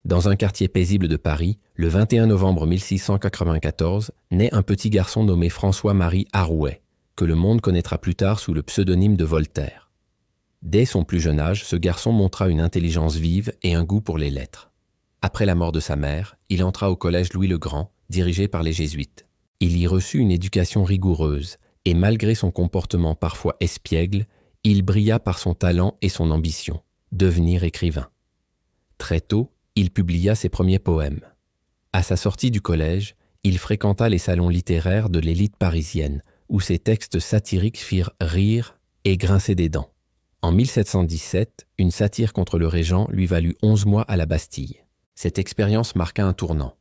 Dans un quartier paisible de Paris, le 21 novembre 1694, naît un petit garçon nommé François-Marie Arouet, que le monde connaîtra plus tard sous le pseudonyme de Voltaire. Dès son plus jeune âge, ce garçon montra une intelligence vive et un goût pour les lettres. Après la mort de sa mère, il entra au collège Louis le Grand, dirigé par les jésuites. Il y reçut une éducation rigoureuse, et malgré son comportement parfois espiègle, il brilla par son talent et son ambition, devenir écrivain. Très tôt, il publia ses premiers poèmes. À sa sortie du collège, il fréquenta les salons littéraires de l'élite parisienne, où ses textes satiriques firent rire et grincer des dents. En 1717, une satire contre le régent lui valut 11 mois à la Bastille. Cette expérience marqua un tournant.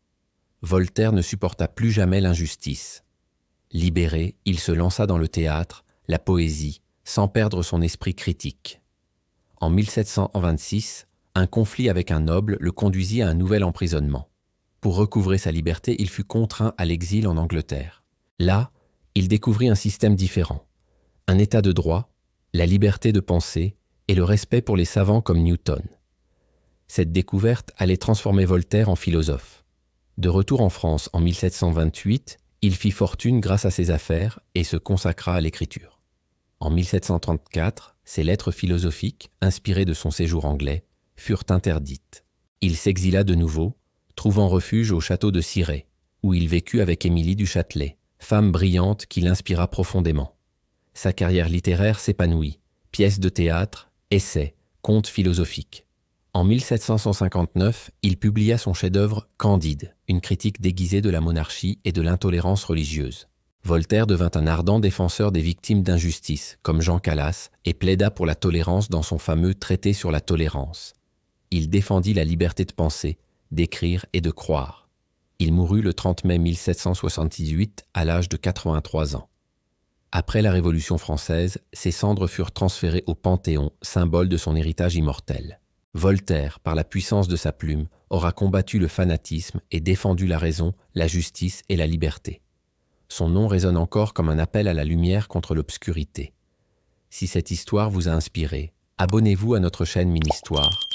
Voltaire ne supporta plus jamais l'injustice. Libéré, il se lança dans le théâtre, la poésie, sans perdre son esprit critique. En 1726, un conflit avec un noble le conduisit à un nouvel emprisonnement. Pour recouvrer sa liberté, il fut contraint à l'exil en Angleterre. Là, il découvrit un système différent, un état de droit, la liberté de penser et le respect pour les savants comme Newton. Cette découverte allait transformer Voltaire en philosophe. De retour en France en 1728, il fit fortune grâce à ses affaires et se consacra à l'écriture. En 1734, ses lettres philosophiques, inspirées de son séjour anglais, furent interdites. Il s'exila de nouveau, trouvant refuge au château de Cirey, où il vécut avec Émilie du Châtelet, femme brillante qui l'inspira profondément. Sa carrière littéraire s'épanouit, pièces de théâtre, essais, contes philosophiques. En 1759, il publia son chef-d'œuvre Candide, une critique déguisée de la monarchie et de l'intolérance religieuse. Voltaire devint un ardent défenseur des victimes d'injustice, comme Jean Calas, et plaida pour la tolérance dans son fameux Traité sur la tolérance. Il défendit la liberté de penser, d'écrire et de croire. Il mourut le 30 mai 1778 à l'âge de 83 ans. Après la Révolution française, ses cendres furent transférées au Panthéon, symbole de son héritage immortel. Voltaire, par la puissance de sa plume, aura combattu le fanatisme et défendu la raison, la justice et la liberté. Son nom résonne encore comme un appel à la lumière contre l'obscurité. Si cette histoire vous a inspiré, abonnez-vous à notre chaîne Mini-Histoire